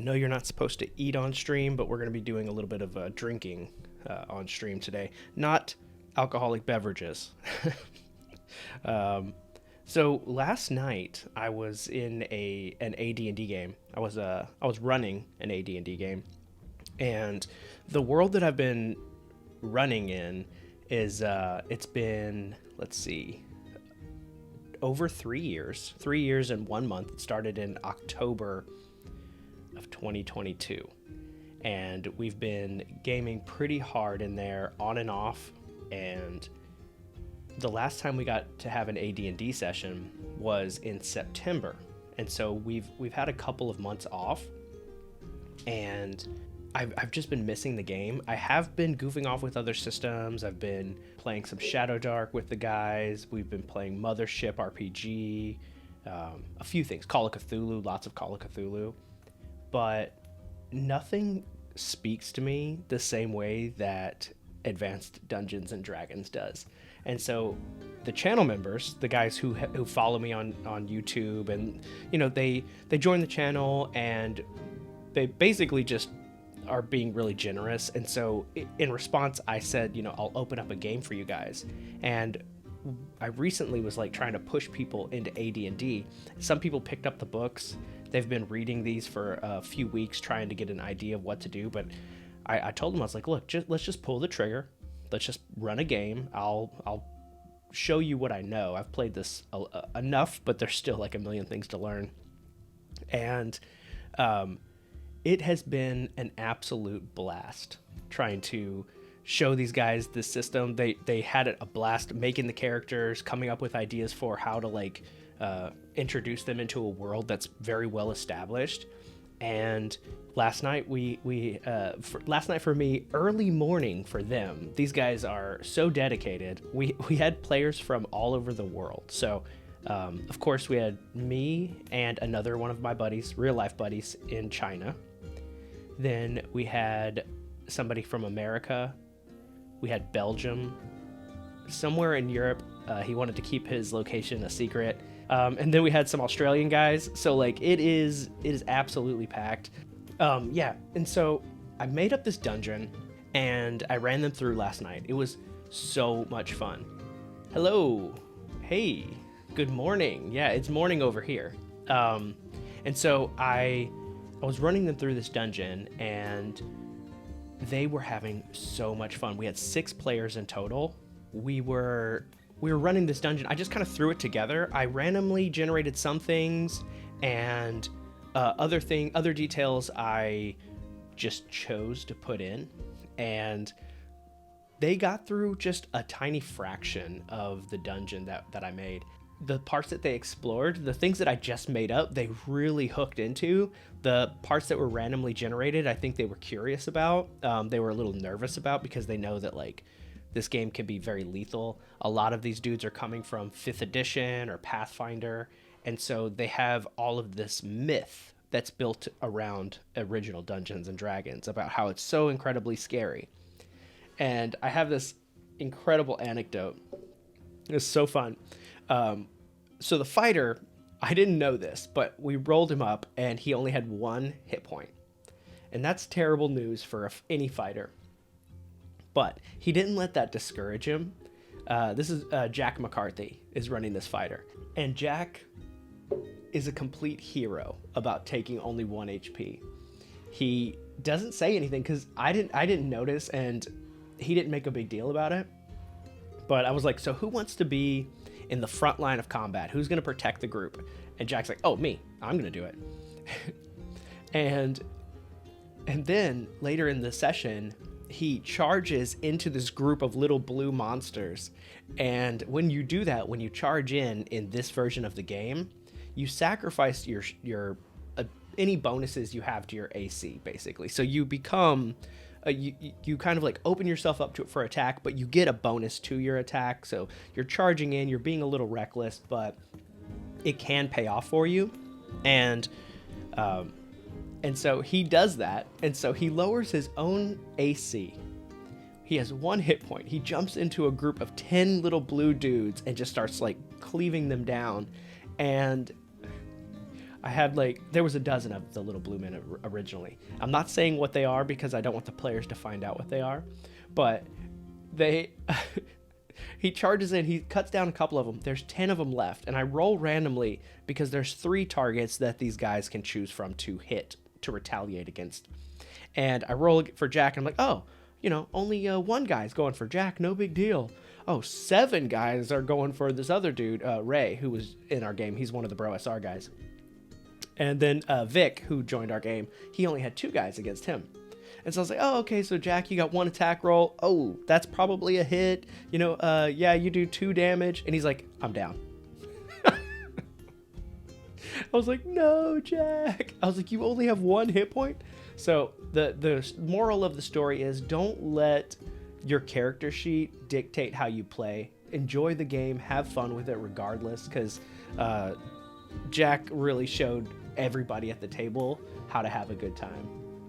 I know you're not supposed to eat on stream, but we're going to be doing a little bit of drinking on stream today. Not alcoholic beverages. um, so last night I was in an AD&D game. I was running an AD&D game, and the world that I've been running in is it's been, let's see, over 3 years. 3 years and 1 month. It started in October of 2022, and we've been gaming pretty hard in there on and off. And the last time we got to have an AD&D session was in September, and so we've had a couple of months off, and I've just been missing the game. I have been goofing off with other systems. I've been playing some Shadow Dark with the guys. We've been playing Mothership RPG, a few things, Call of Cthulhu, lots of Call of Cthulhu, but nothing speaks to me the same way that Advanced Dungeons and Dragons does. And so the channel members, the guys who follow me on YouTube, and they join the channel, and they basically just are being really generous. And so in response, I said, I'll open up a game for you guys. And I recently was like trying to push people into AD&D. Some people picked up the books. They've been reading these for a few weeks, trying to get an idea of what to do. But I told them, I was like, look, let's just pull the trigger. Let's just run a game. I'll show you what I know. I've played this enough, but there's still like a million things to learn. And it has been an absolute blast trying to show these guys this system. They had a blast making the characters, coming up with ideas for how to introduce them into a world that's very well established. And last night last night for me, early morning for them. These guys are so dedicated. We had players from all over the world. So of course we had me and another one of my buddies, real life buddies, in China. Then we had somebody from America. We had Belgium. Somewhere in Europe, he wanted to keep his location a secret. And then we had some Australian guys. So it is absolutely packed. And so I made up this dungeon and I ran them through last night. It was so much fun. Hello. Hey, good morning. Yeah, it's morning over here. And so I was running them through this dungeon, and they were having so much fun. We had 6 players in total. We were running this dungeon. I just kind of threw it together. I randomly generated some things, and other details I just chose to put in, and they got through just a tiny fraction of the dungeon that I made. The parts that they explored, the things that I just made up, they really hooked into. The parts that were randomly generated, I think they were curious about. They were a little nervous about, because they know that this game can be very lethal. A lot of these dudes are coming from 5th edition or Pathfinder, and so they have all of this myth that's built around original Dungeons and Dragons about how it's so incredibly scary. And I have this incredible anecdote. It's so fun. So the fighter, I didn't know this, but we rolled him up and he only had 1 hit point. And that's terrible news for any fighter. But he didn't let that discourage him. This is Jack McCarthy is running this fighter. And Jack is a complete hero about taking only 1 HP. He doesn't say anything because I didn't notice, and he didn't make a big deal about it. But I was like, so who wants to be in the front line of combat? Who's going to protect the group? And Jack's like, oh, me. I'm going to do it. and then later in the session, he charges into this group of little blue monsters. And when you do that, when you charge in this version of the game, you sacrifice your any bonuses you have to your AC, basically. So you become... you kind of open yourself up for attack, but you get a bonus to your attack. So you're charging in, you're being a little reckless, but it can pay off for you. And so he does that. And so he lowers his own AC. He has 1 hit point. He jumps into a group of 10 little blue dudes and just starts cleaving them down. And I had like there was a dozen of the little blue men originally. I'm not saying what they are because I don't want the players to find out what they are, but they he charges in, he cuts down a couple of them. There's 10 of them left, and I roll randomly because there's 3 targets that these guys can choose from to hit to retaliate against. And I roll for Jack, and I'm like, oh, only one guy's going for Jack, no big deal. Oh, 7 guys are going for this other dude, Ray, who was in our game. He's one of the Bro SR guys. And then Vic, who joined our game, he only had 2 guys against him. And so I was like, oh, okay, so Jack, you got 1 attack roll. Oh, that's probably a hit. Yeah, you do 2 damage. And he's like, I'm down. I was like, no, Jack. I was like, you only have 1 hit point? So the moral of the story is don't let your character sheet dictate how you play. Enjoy the game. Have fun with it regardless, because Jack really showed everybody at the table how to have a good time.